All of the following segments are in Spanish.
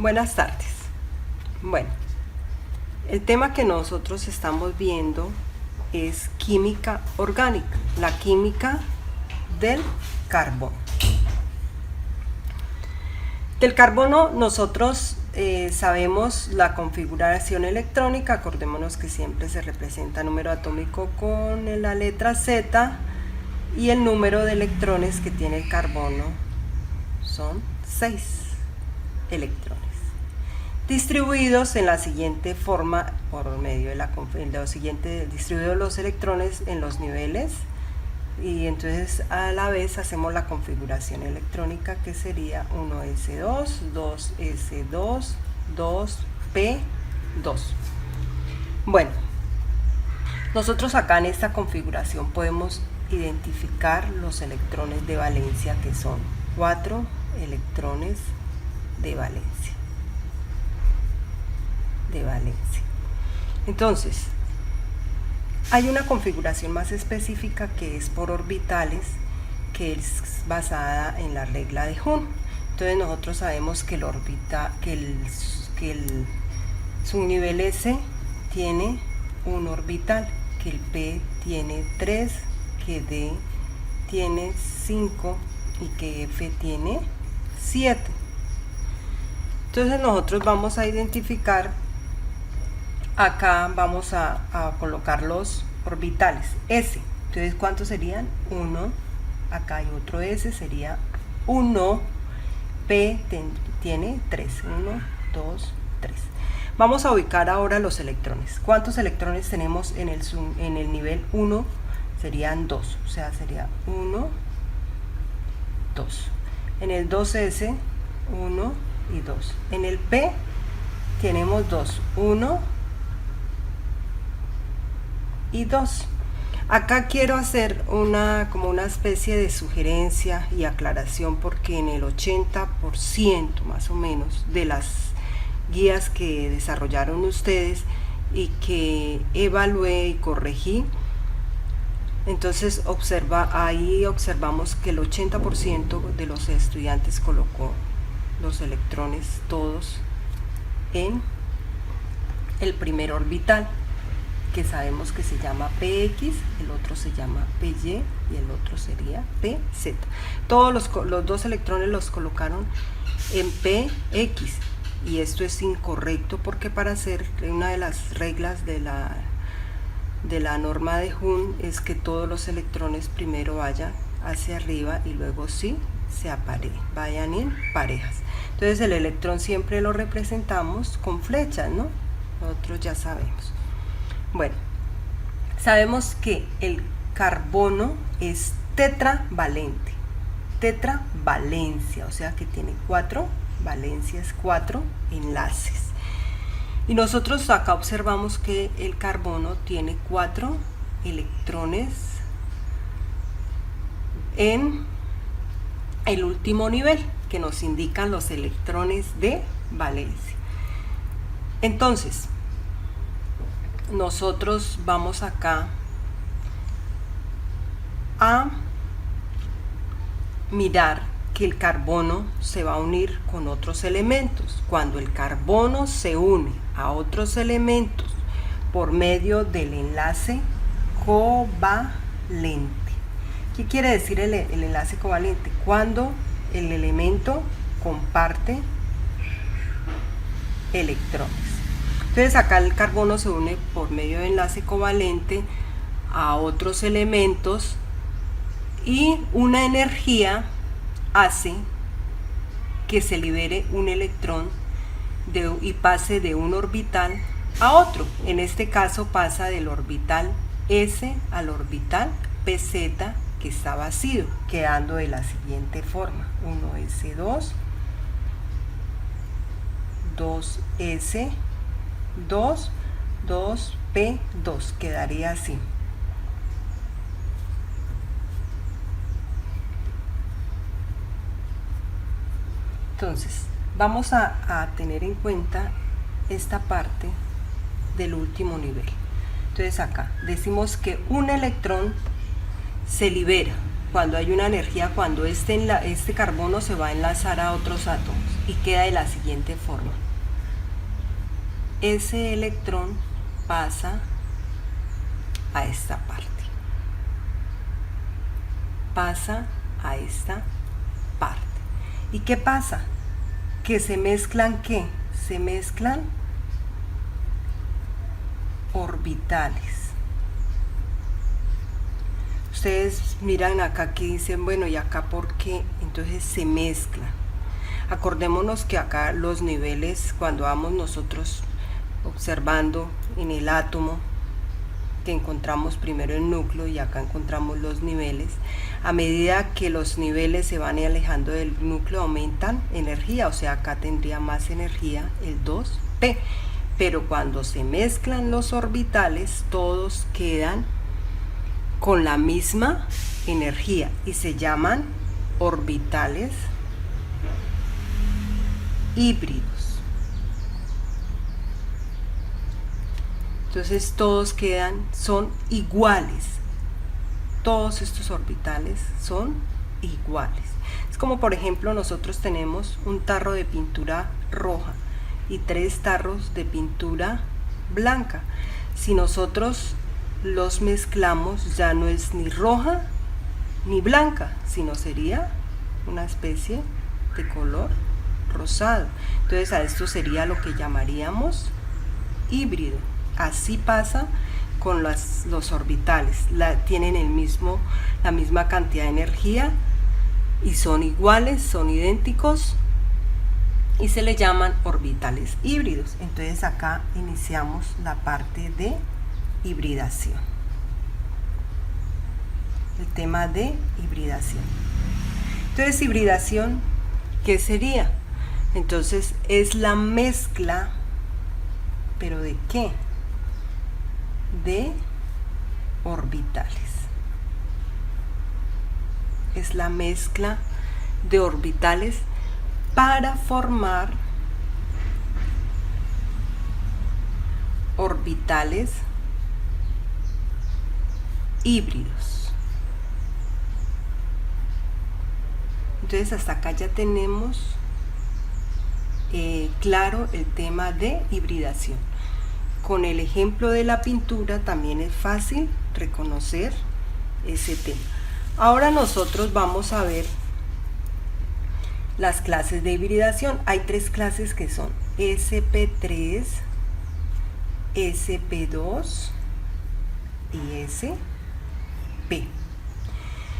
Buenas tardes. Bueno, el tema que nosotros estamos viendo es química orgánica, la química del carbono. Del carbono nosotros sabemos la configuración electrónica. Acordémonos que siempre se representa número atómico con la letra Z y el número de electrones que tiene el carbono son 6 electrones, distribuidos en la siguiente forma por medio de distribuidos los electrones en los niveles, y entonces a la vez hacemos la configuración electrónica que sería 1s2, 2s2, 2p2. Bueno, nosotros acá en esta configuración podemos identificar los electrones de valencia, que son 4 electrones de valencia. Entonces, hay una configuración más específica que es por orbitales, que es basada en la regla de Hund. Entonces nosotros sabemos que el subnivel S tiene un orbital, que el P tiene 3, que D tiene 5 y que F tiene 7. Entonces nosotros vamos a identificar, acá vamos a colocar los orbitales S. Entonces, ¿cuántos serían? 1, acá hay otro S, sería 1, P tiene 3, 1, 2, 3. Vamos a ubicar ahora los electrones. ¿Cuántos electrones tenemos en el nivel 1? Serían 2, o sea, sería 1, 2. En el 2S, 1 y 2. En el P tenemos 2, 1 y 2. Acá quiero hacer como una especie de sugerencia y aclaración, porque en el 80% más o menos de las guías que desarrollaron ustedes y que evalué y corregí, entonces ahí observamos que el 80% de los estudiantes colocó los electrones todos en el primer orbital, que sabemos que se llama PX, el otro se llama PY y el otro sería PZ. Todos los dos electrones los colocaron en PX, y esto es incorrecto, porque para hacer una de las reglas de la norma de Hund es que todos los electrones primero vayan hacia arriba y luego sí vayan en parejas. Entonces el electrón siempre lo representamos con flechas, ¿no? Nosotros ya sabemos. Bueno, sabemos que el carbono es tetravalente, tetravalencia, o sea que tiene 4 valencias, 4 enlaces. Y nosotros acá observamos que el carbono tiene 4 electrones en el último nivel, que nos indican los electrones de valencia. Entonces, nosotros vamos acá a mirar que el carbono se va a unir con otros elementos. Cuando el carbono se une a otros elementos por medio del enlace covalente. ¿Qué quiere decir el enlace covalente? Cuando el elemento comparte electrones. Entonces acá el carbono se une por medio de enlace covalente a otros elementos, y una energía hace que se libere un electrón y pase de un orbital a otro. En este caso pasa del orbital S al orbital PZ, que está vacío, quedando de la siguiente forma: 1s2, 2s2, 2p2, quedaría así. Entonces vamos a tener en cuenta esta parte del último nivel. Entonces acá decimos que un electrón se libera cuando hay una energía, cuando este carbono se va a enlazar a otros átomos y queda de la siguiente forma. Ese electrón pasa a esta parte. Pasa a esta parte. ¿Y qué pasa? Que se mezclan, ¿qué? Se mezclan orbitales. Ustedes miran acá que dicen, bueno, ¿y acá por qué? Entonces se mezclan. Acordémonos que acá los niveles, cuando vamos nosotros observando en el átomo, que encontramos primero el núcleo y acá encontramos los niveles, a medida que los niveles se van alejando del núcleo aumentan energía, o sea, acá tendría más energía el 2p, pero cuando se mezclan los orbitales todos quedan con la misma energía y se llaman orbitales híbridos. Entonces todos son iguales. Todos estos orbitales son iguales. Es como, por ejemplo, nosotros tenemos un tarro de pintura roja y 3 tarros de pintura blanca. Si nosotros los mezclamos, ya no es ni roja ni blanca, sino sería una especie de color rosado. Entonces a esto sería lo que llamaríamos híbrido. Así pasa con los orbitales, tienen la misma cantidad de energía y son iguales, son idénticos y se le llaman orbitales híbridos. Entonces acá iniciamos la parte de hibridación, el tema de hibridación. Entonces hibridación, ¿qué sería? Entonces es la mezcla, ¿pero de qué? De orbitales. Es la mezcla de orbitales para formar orbitales híbridos. Entonces hasta acá ya tenemos claro el tema de hibridación. Con el ejemplo de la pintura también es fácil reconocer ese tema. Ahora nosotros vamos a ver las clases de hibridación. Hay 3 clases que son sp3, sp2 y sp.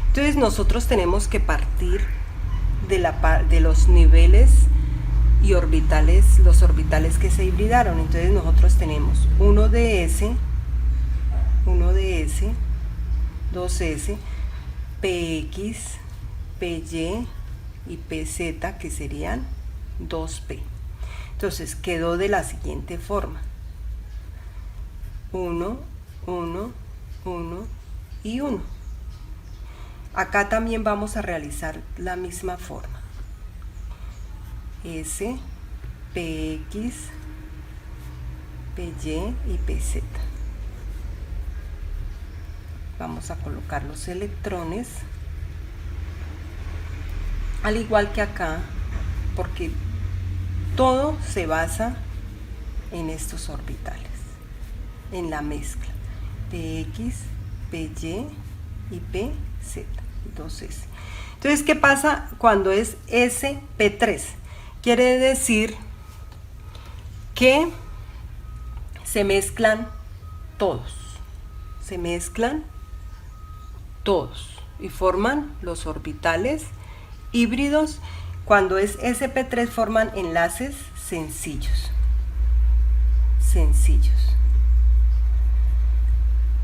Entonces nosotros tenemos que partir de los niveles y orbitales, los orbitales que se hibridaron. Entonces nosotros tenemos 1ds, 2s, px, py y pz, que serían 2p. Entonces quedó de la siguiente forma: 1, 1, 1 y 1. Acá también vamos a realizar la misma forma: S, px, py y pz. Vamos a colocar los electrones al igual que acá, porque todo se basa en estos orbitales, en la mezcla px, py y pz, 2s. Entonces, ¿qué pasa cuando es sp3? Quiere decir que se mezclan todos, y forman los orbitales híbridos. Cuando es sp3 forman enlaces sencillos.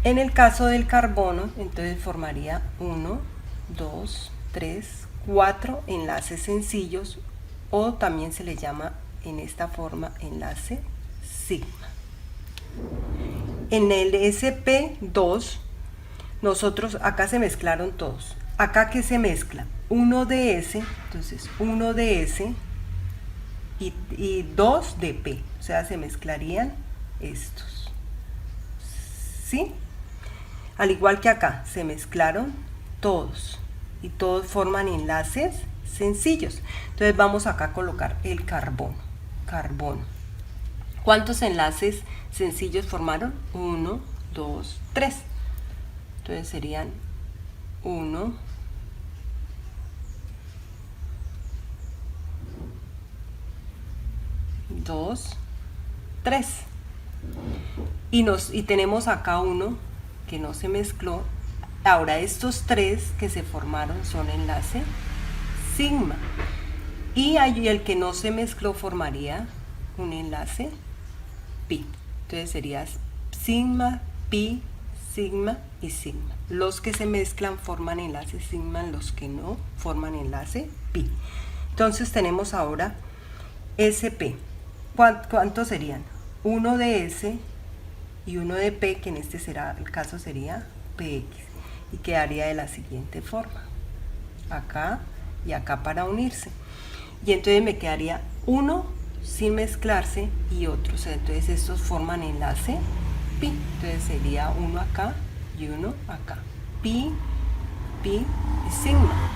En el caso del carbono, entonces formaría 1, 2, 3, 4 enlaces sencillos, o también se le llama en esta forma enlace sigma. En el sp2 nosotros acá se mezclaron todos. Acá que se mezcla 1ds, entonces 1ds y 2dp, o sea, se mezclarían estos, ¿sí? Al igual que acá se mezclaron todos, y todos forman enlaces sencillos. Entonces vamos acá a colocar el carbono. ¿Cuántos enlaces sencillos formaron? 1, 2, 3. Entonces serían 1, 2, 3. Y tenemos acá uno que no se mezcló. Ahora estos 3 que se formaron son enlace sigma. Y el que no se mezcló formaría un enlace pi. Entonces sería sigma, pi, sigma y sigma. Los que se mezclan forman enlace sigma, los que no forman enlace pi. Entonces tenemos ahora SP. ¿Cuántos serían? Uno de S y uno de P, que en este caso sería PX. Y quedaría de la siguiente forma. Acá y acá para unirse. Y entonces me quedaría uno sin mezclarse y otros. Entonces estos forman enlace pi. Entonces sería uno acá y uno acá. Pi, pi y sigma.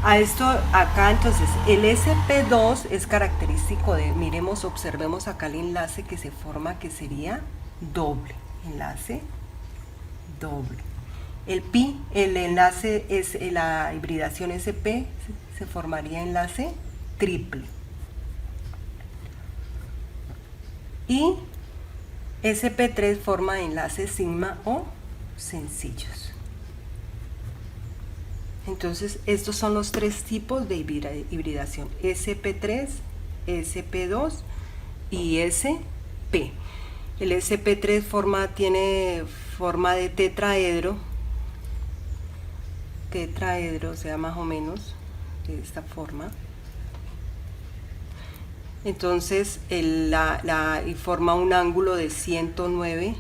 A esto acá entonces el sp2 es característico de, miremos, observemos acá el enlace que se forma, que sería doble. Enlace doble. El pi, el enlace es la hibridación sp, se formaría enlace triple. Y sp3 forma enlaces sigma o sencillos. Entonces estos son los 3 tipos de hibridación: sp3, sp2 y sp. El sp3 tiene forma de tetraedro, o sea, más o menos de esta forma. Entonces y forma un ángulo de 109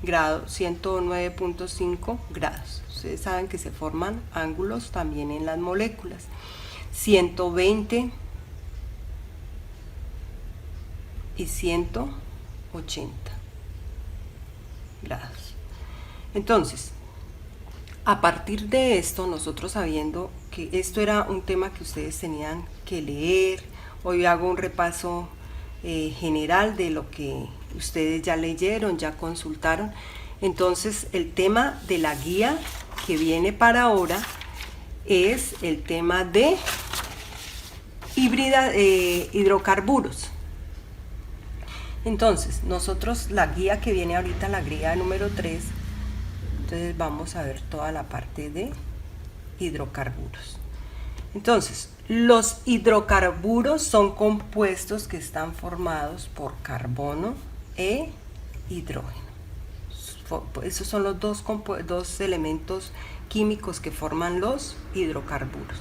grados, 109.5 grados. Ustedes saben que se forman ángulos también en las moléculas. 120 y 180 grados. Entonces, a partir de esto, nosotros sabiendo que esto era un tema que ustedes tenían que leer, hoy hago un repaso general de lo que ustedes ya leyeron, ya consultaron. Entonces, el tema de la guía que viene para ahora es el tema de hidrocarburos. Entonces, nosotros la guía que viene ahorita, la guía número 3, entonces vamos a ver toda la parte de hidrocarburos. Entonces, los hidrocarburos son compuestos que están formados por carbono e hidrógeno. Esos son los dos elementos químicos que forman los hidrocarburos.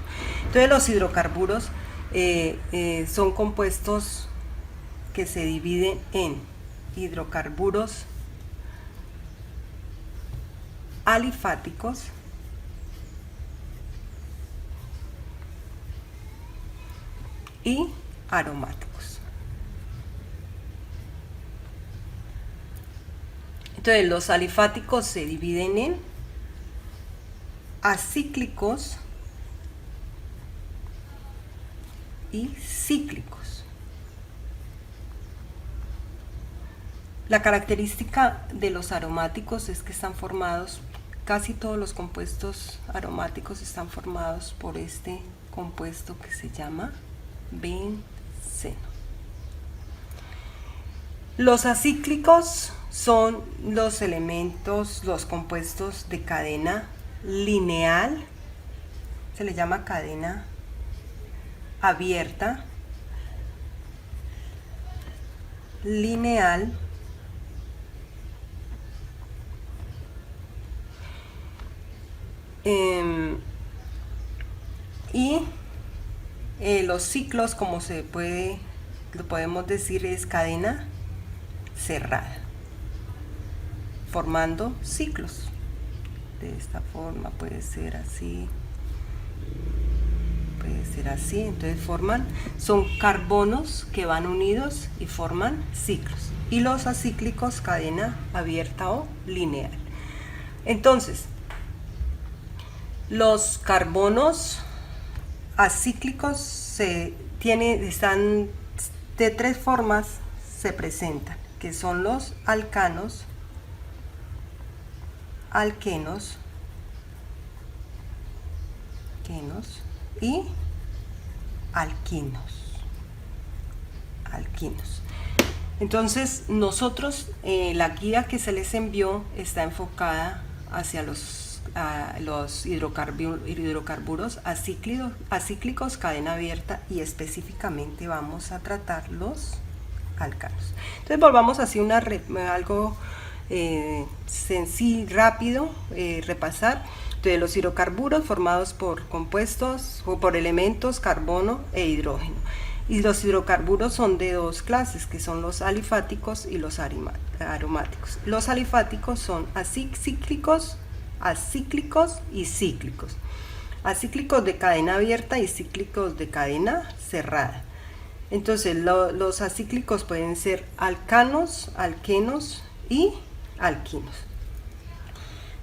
Entonces los hidrocarburos son compuestos que se dividen en hidrocarburos alifáticos, y aromáticos. Entonces los alifáticos se dividen en acíclicos y cíclicos. La característica de los aromáticos es que están formados, casi todos los compuestos aromáticos están formados por este compuesto que se llama benceno. Los acíclicos son los elementos, los compuestos de cadena lineal, se le llama cadena abierta, lineal, y los ciclos, como lo podemos decir, es cadena cerrada, formando ciclos. De esta forma puede ser así, puede ser así. Entonces son carbonos que van unidos y forman ciclos. Y los acíclicos, cadena abierta o lineal. Entonces, Los carbonos acíclicos están de tres formas, se presentan, que son los alcanos, alquenos y alquinos. Entonces nosotros, la guía que se les envió está enfocada hacia los hidrocarburos acíclicos, cadena abierta, y específicamente vamos a tratar los alcanos. Entonces volvamos así algo sencillo, rápido, repasar. Entonces, los hidrocarburos formados por compuestos o por elementos carbono e hidrógeno. Y los hidrocarburos son de dos clases, que son los alifáticos y los aromáticos. Los alifáticos son acíclicos y cíclicos. Acíclicos de cadena abierta y cíclicos de cadena cerrada. Entonces los acíclicos pueden ser alcanos, alquenos y alquinos.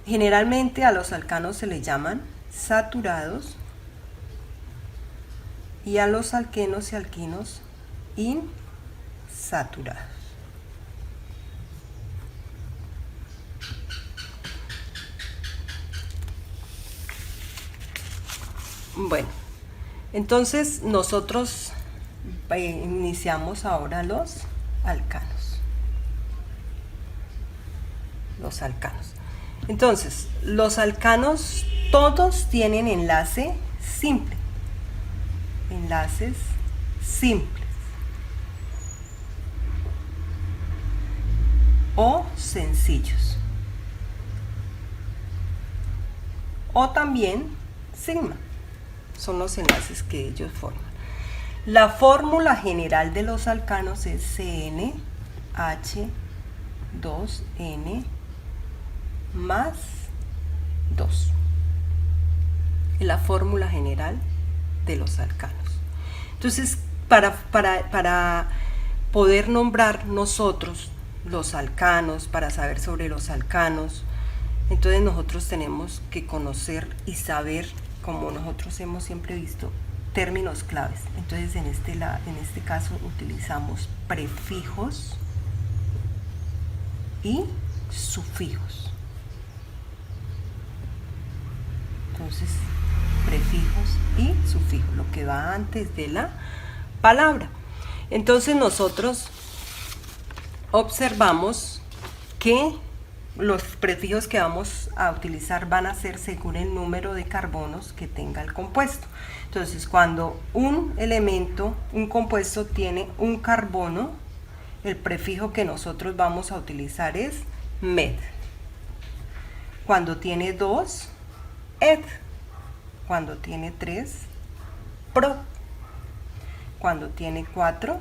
Generalmente a los alcanos se les llaman saturados y a los alquenos y alquinos insaturados. Bueno, entonces nosotros iniciamos ahora los alcanos. Entonces, los alcanos todos tienen enlace simple. Enlaces simples o sencillos, o también sigma, son los enlaces que ellos forman. La fórmula general de los alcanos es CnH2n más 2. Es la fórmula general de los alcanos. Entonces, para poder nombrar nosotros los alcanos, para saber sobre los alcanos, entonces nosotros tenemos que conocer y saber, como nosotros hemos siempre visto, términos claves. Entonces en este caso utilizamos prefijos y sufijos. Entonces, prefijos y sufijos, lo que va antes de la palabra. Entonces nosotros observamos que los prefijos que vamos a utilizar van a ser según el número de carbonos que tenga el compuesto. Entonces, cuando un compuesto tiene un carbono, el prefijo que nosotros vamos a utilizar es med. Cuando tiene 2, ed. Cuando tiene 3, pro. Cuando tiene 4,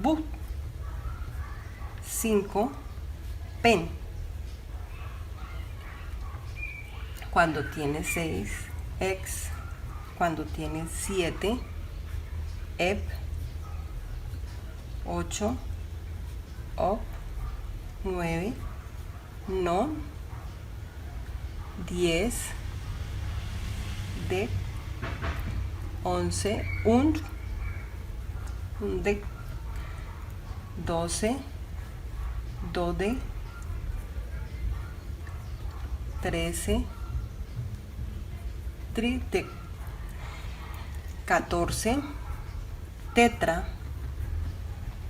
but. 5, pen. Cuando tiene 6, ex. Cuando tiene 7, ep. 8, op. 9, non. 10, de. 11, und. De. 12, dode. 13, trite. 14, tetra.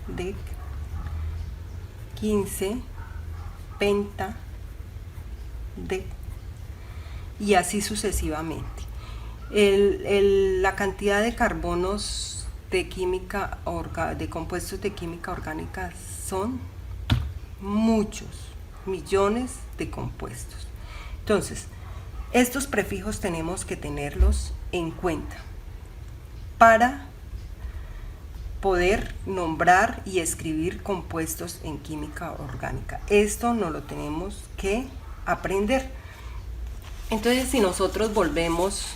Dec. 15, penta. Dec. Y así sucesivamente. La cantidad de carbonos de compuestos de química orgánica son muchos, millones de compuestos. Entonces, estos prefijos tenemos que tenerlos en cuenta para poder nombrar y escribir compuestos en química orgánica. Esto no lo tenemos que aprender. Entonces, si nosotros volvemos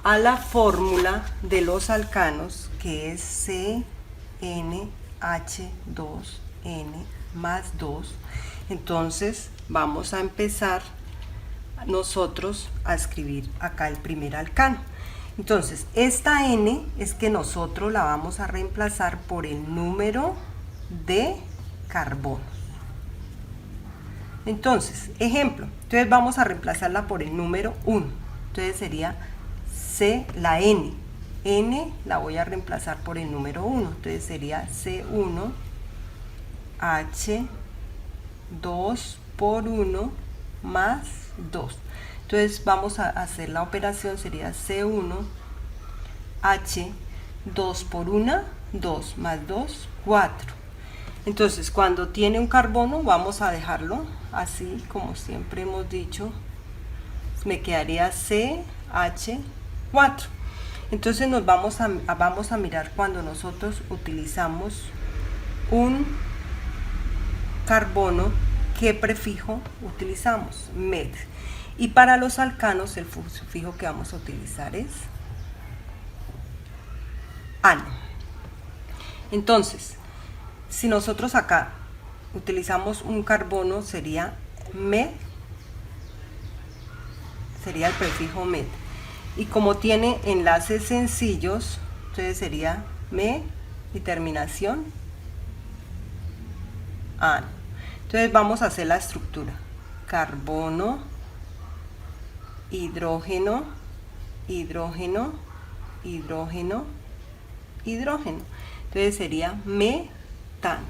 a la fórmula de los alcanos, que es CnH2n más 2, entonces vamos a empezar nosotros a escribir acá el primer alcano. Entonces, esta N es que nosotros la vamos a reemplazar por el número de carbonos. Entonces, ejemplo, entonces vamos a reemplazarla por el número 1. Entonces sería C, la N. N la voy a reemplazar por el número 1. Entonces sería C1 H2 por 1 más 2. Entonces vamos a hacer la operación, sería C1 H2 por 1, 2 más 2, 4. Entonces cuando tiene un carbono vamos a dejarlo así como siempre hemos dicho. Me quedaría CH4. Entonces nos vamos a mirar cuando nosotros utilizamos un carbono, ¿qué prefijo utilizamos? Med. Y para los alcanos el sufijo que vamos a utilizar es ano. Entonces, si nosotros acá utilizamos un carbono sería med, sería el prefijo med. Y como tiene enlaces sencillos, entonces sería me y terminación ano. Entonces vamos a hacer la estructura. Carbono, hidrógeno, hidrógeno, hidrógeno, hidrógeno. Entonces sería metano.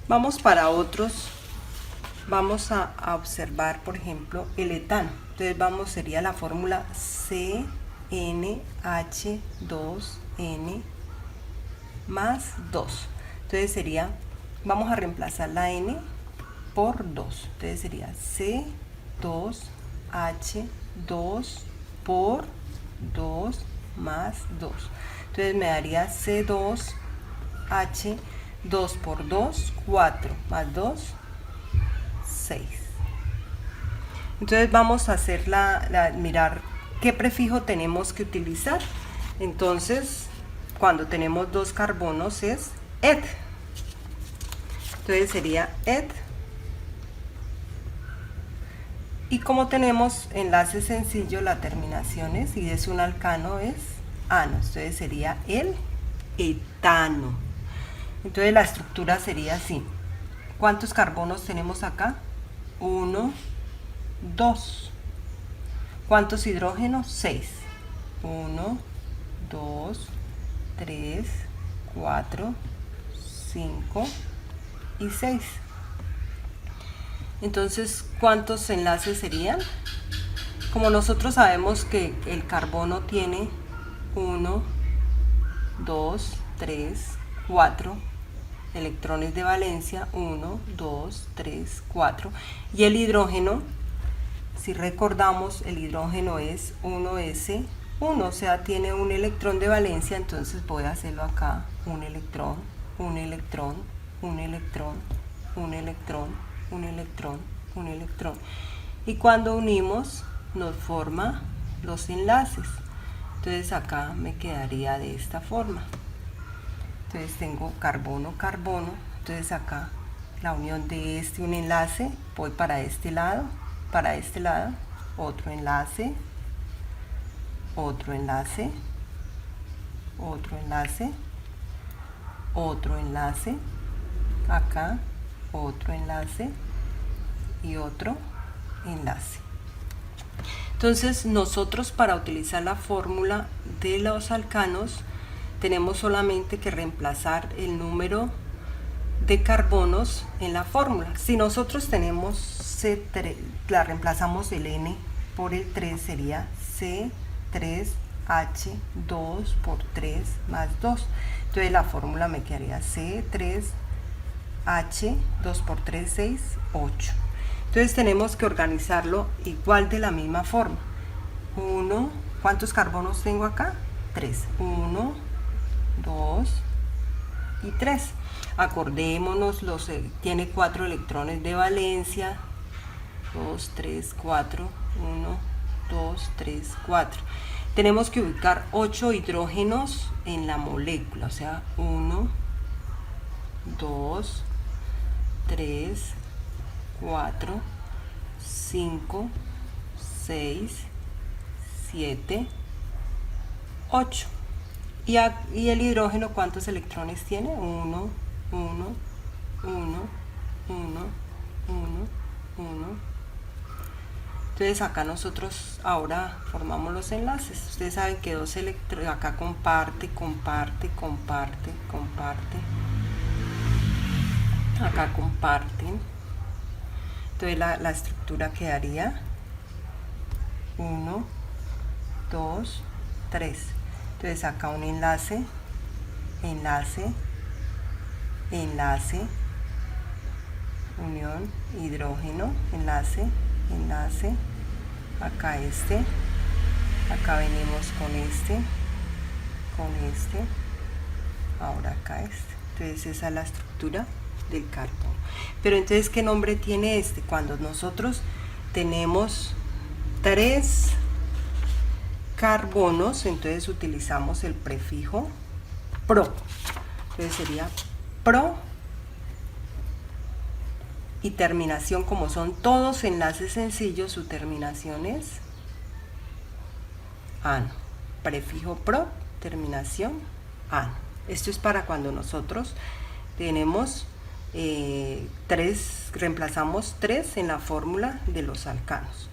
Vamos para otros. Vamos a observar, por ejemplo, el etano. Entonces sería la fórmula CnH2n más 2. Entonces sería, vamos a reemplazar la n por 2. Entonces sería C2H2 por 2 más 2. Entonces me daría C2H2 por 2, 4 más 2, 6. Entonces vamos a hacer mirar qué prefijo tenemos que utilizar. Entonces cuando tenemos dos carbonos es ed. Entonces sería ed. Y como tenemos enlace sencillo, la terminación es, y es un alcano, es ano. Entonces sería el etano. Entonces la estructura sería así. ¿Cuántos carbonos tenemos acá? 1, 2. ¿Cuántos hidrógenos? 6. 1, 2, 3, 4, 5 y 6. Entonces, ¿cuántos enlaces serían? Como nosotros sabemos que el carbono tiene 1, 2, 3, 4 electrones de valencia, 1, 2, 3, 4. Y el hidrógeno, si recordamos, el hidrógeno es 1s1, o sea, tiene un electrón de valencia, entonces voy a hacerlo acá, un electrón, un electrón, un electrón, un electrón, un electrón, un electrón. Y cuando unimos nos forma los enlaces. Entonces acá me quedaría de esta forma. Entonces tengo carbono, carbono. Entonces acá la unión de un enlace, voy para este lado, otro enlace, otro enlace, otro enlace, otro enlace, acá otro enlace y otro enlace. Entonces nosotros para utilizar la fórmula de los alcanos tenemos solamente que reemplazar el número de carbonos en la fórmula. Si nosotros tenemos C3, la reemplazamos el N por el 3, sería C3H2 por 3 más 2. Entonces la fórmula me quedaría C3H 2 por 3, 6, 8. Entonces tenemos que organizarlo igual de la misma forma. 1, ¿cuántos carbonos tengo acá? 3. 1, 2 y 3. Acordémonos, tiene 4 electrones de valencia. 2, 3, 4. 1, 2, 3, 4. Tenemos que ubicar 8 hidrógenos en la molécula. O sea, 1, 2, 3, 4, 5, 6, 7, 8. Y el hidrógeno, ¿cuántos electrones tiene? 1, 1, 1, 1, 1, 1. Entonces acá nosotros ahora formamos los enlaces. Ustedes saben que dos electrones, acá comparte, comparte, comparte, comparte. Acá comparten. Entonces la estructura quedaría 1, 2, 3. Entonces acá un enlace, enlace, enlace, unión, hidrógeno, enlace, enlace, acá este, acá venimos con este, ahora acá este. Entonces esa es la estructura del carbono. Pero entonces, ¿qué nombre tiene este? Cuando nosotros tenemos 3 carbonos, entonces utilizamos el prefijo pro. Entonces sería pro, y terminación, como son todos enlaces sencillos, su terminación es ano. Prefijo pro, terminación ano. Esto es para cuando nosotros tenemos 3, reemplazamos 3 en la fórmula de los alcanos.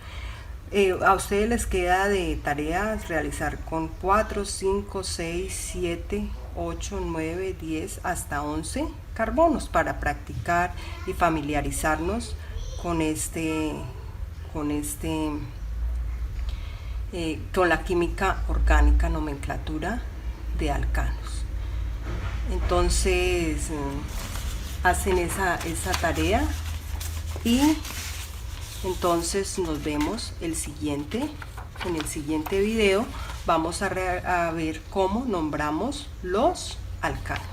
A ustedes les queda de tareas realizar con 4, 5, 6, 7, 8, 9, 10 hasta 11 carbonos para practicar y familiarizarnos con con la química orgánica, nomenclatura de alcanos. Entonces hacen esa tarea y entonces nos vemos en el siguiente video. Vamos a ver cómo nombramos los alcanos.